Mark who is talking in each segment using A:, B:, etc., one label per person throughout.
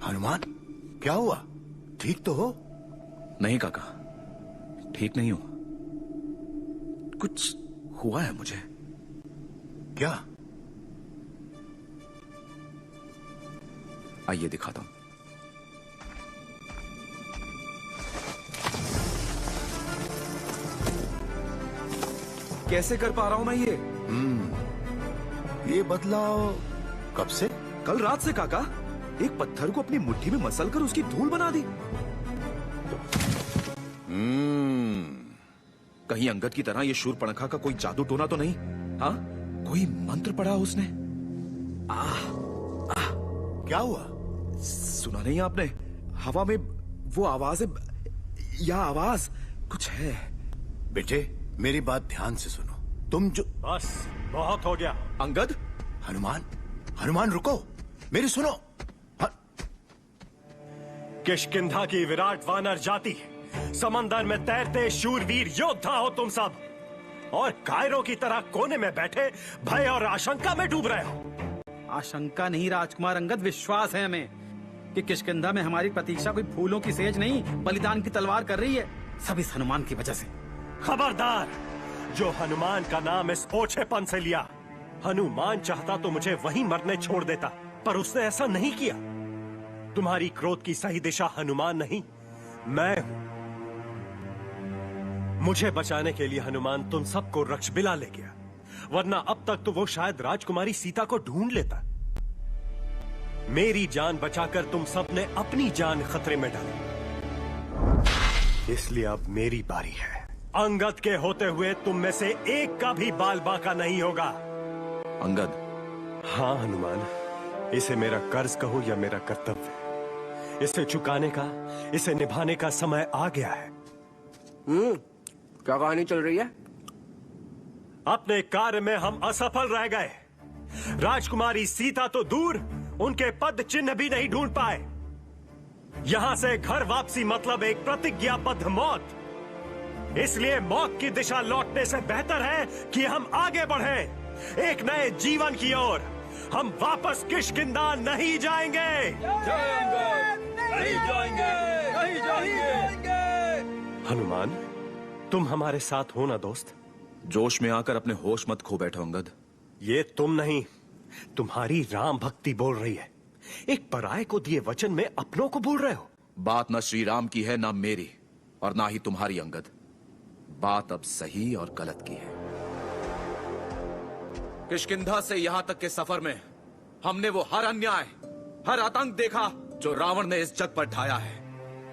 A: हनुमान, क्या हुआ? ठीक तो हो?
B: नहीं काका, ठीक नहीं हूं। कुछ हुआ है मुझे।
A: क्या?
B: आइए दिखाता हूं। कैसे कर पा रहा हूं मैं
A: ये बदलाव कब से?
B: कल रात से काका। एक पत्थर को अपनी मुट्ठी में मसल कर उसकी धूल बना दी। कहीं अंगद की तरह ये शूरपणखा का कोई जादू टोना तो नहीं? हाँ, कोई मंत्र पढ़ा उसने?
A: क्या हुआ?
B: सुना नहीं आपने? हवा में वो आवाज है, या आवाज कुछ है।
A: बेटे, मेरी बात ध्यान से सुनो। तुम जो...
C: बस बहुत हो गया।
B: अंगद।
A: हनुमान, हनुमान रुको, मेरी सुनो।
C: किष्किंधा की विराट वानर जाति, समंदर में तैरते शूरवीर योद्धा हो तुम सब, और कायरों की तरह कोने में बैठे भय और आशंका में डूब रहे हो।
D: आशंका नहीं राजकुमार अंगद, विश्वास है हमें कि किष्किंधा में हमारी प्रतीक्षा कोई फूलों की सेज नहीं, बलिदान की तलवार कर रही है। सब इस हनुमान की वजह से।
C: खबरदार, जो हनुमान का नाम इस ओछेपन से लिया। हनुमान चाहता तो मुझे वहीं मरने छोड़ देता, पर उसने ऐसा नहीं किया। तुम्हारी क्रोध की सही दिशा हनुमान नहीं, मैं हूं। मुझे बचाने के लिए हनुमान तुम सबको रक्षबिला ले गया, वरना अब तक तो वो शायद राजकुमारी सीता को ढूंढ लेता। मेरी जान बचाकर तुम सबने अपनी जान खतरे में डाली, इसलिए अब मेरी बारी है। अंगद के होते हुए तुम में से एक का भी बाल बांका नहीं होगा।
B: अंगद।
C: हाँ हनुमान, इसे मेरा कर्ज कहो या मेरा कर्तव्य, इसे चुकाने का, इसे निभाने का समय आ गया है।
E: क्या कहानी चल रही है?
C: अपने कार्य में हम असफल रह गए। राजकुमारी सीता तो दूर, उनके पद चिन्ह भी नहीं ढूंढ पाए। यहां से घर वापसी मतलब एक प्रतिज्ञाबद्ध मौत। इसलिए मौत की दिशा लौटने से बेहतर है कि हम आगे बढ़ें, एक नए जीवन की ओर। हम वापस किष्किंधा नहीं जाएंगे। नहीं जाएंगे, नहीं जाएंगे। हनुमान, तुम हमारे साथ हो ना दोस्त?
B: जोश में आकर अपने होश मत खो बैठो अंगद।
C: ये तुम नहीं, तुम्हारी राम भक्ति बोल रही है। एक पराये को दिए वचन में अपनों को भूल रहे हो।
B: बात न श्री राम की है, ना मेरी, और ना ही तुम्हारी अंगद। बात अब सही और गलत की है। किष्किंधा से यहां तक के सफर में हमने वो हर अन्याय, हर आतंक देखा जो रावण ने इस जग पर ढाया है।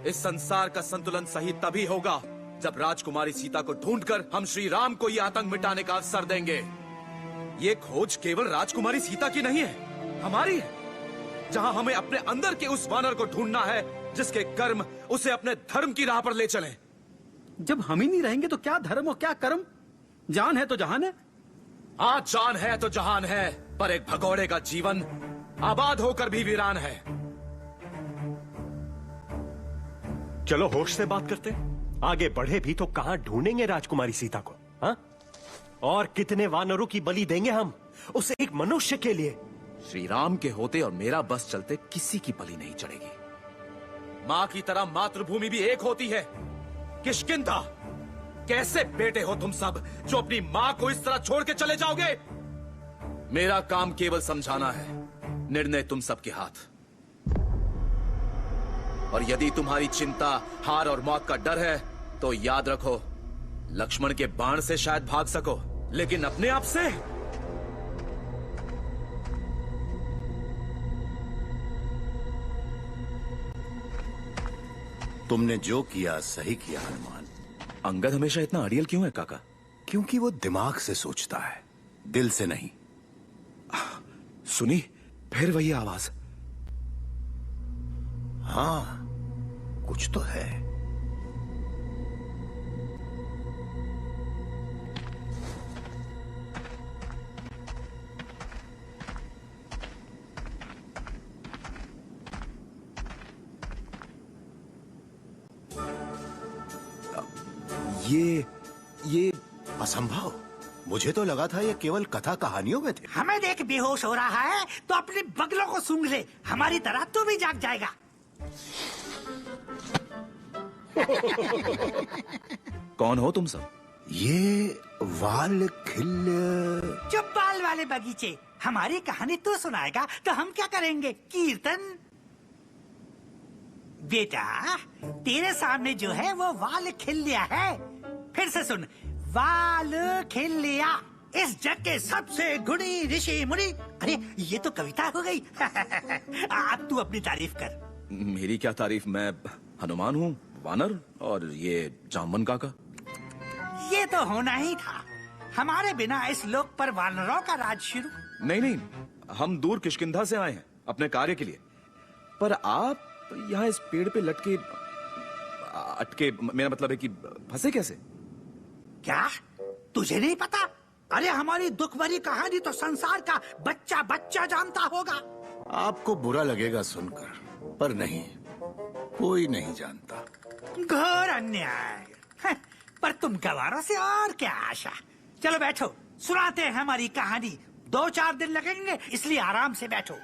B: इस संसार का संतुलन सही तभी होगा जब राजकुमारी सीता को ढूंढकर हम श्री राम को ये आतंक मिटाने का अवसर देंगे। ये खोज केवल राजकुमारी सीता की नहीं है, हमारी है। जहां हमें अपने अंदर के उस वानर को ढूंढना है जिसके कर्म उसे अपने धर्म की राह पर ले चलें।
D: जब हम ही नहीं रहेंगे तो क्या धर्म और क्या कर्म? जान है तो जहान है।
B: आज जान है तो जहान है, पर एक भगोड़े का जीवन आबाद होकर भी वीरान है।
C: चलो होश से बात करते। आगे बढ़े भी तो कहां ढूंढेंगे राजकुमारी सीता को? हाँ? और कितने वानरों की बलि देंगे हम उस एक मनुष्य के लिए?
B: श्री राम के होते और मेरा बस चलते किसी की बलि नहीं चढ़ेगी। मां की तरह मातृभूमि भी एक होती है। किष्किंधा, कैसे बेटे हो तुम सब जो अपनी मां को इस तरह छोड़ के चले जाओगे? मेरा काम केवल समझाना है, निर्णय तुम सबके हाथ। और यदि तुम्हारी चिंता हार और मौत का डर है तो याद रखो, लक्ष्मण के बाण से शायद भाग सको, लेकिन अपने आप से?
A: तुमने जो किया सही किया हनुमान।
B: अंगद हमेशा इतना अड़ियल क्यों है काका?
A: क्योंकि वो दिमाग से सोचता है, दिल से नहीं।
B: सुनी फिर वही आवाज।
A: हाँ, कुछ तो है। ये असंभव। मुझे तो लगा था ये केवल कथा कहानियों में थे।
F: हमें देख बेहोश हो रहा है तो अपने बगलों को सूंघ ले, हमारी तरह तू भी जाग जाएगा।
B: कौन हो तुम सब?
A: ये वाल खिल
E: चुप बाल वाले बगीचे, हमारी कहानी तू सुनाएगा तो हम क्या करेंगे? कीर्तन। बेटा, तेरे सामने जो है वो वाल खिल्लिया है। फिर से सुन, वाल खिल्लिया, इस जग के सबसे गुणी ऋषि मुनि। अरे ये तो कविता हो गई। अब तू अपनी तारीफ कर।
B: मेरी क्या तारीफ? मैं हनुमान हूँ, वानर, और ये जामवन काका।
E: ये तो होना ही था। हमारे बिना इस लोक पर वानरों का राज शुरू।
B: नहीं नहीं, हम दूर किष्किंधा से आए हैं अपने कार्य के लिए। पर आप यहाँ इस पेड़ पे लटके अटके, मेरा मतलब है कि फंसे कैसे?
E: क्या तुझे नहीं पता? अरे हमारी दुख भरी कहानी तो संसार का बच्चा बच्चा जानता होगा।
A: आपको बुरा लगेगा सुनकर, पर नहीं, कोई नहीं जानता।
E: घोर अन्याय। पर तुम गवारों से और क्या आशा। चलो बैठो, सुनाते हैं हमारी कहानी। 2-4 दिन लगेंगे, इसलिए आराम से बैठो।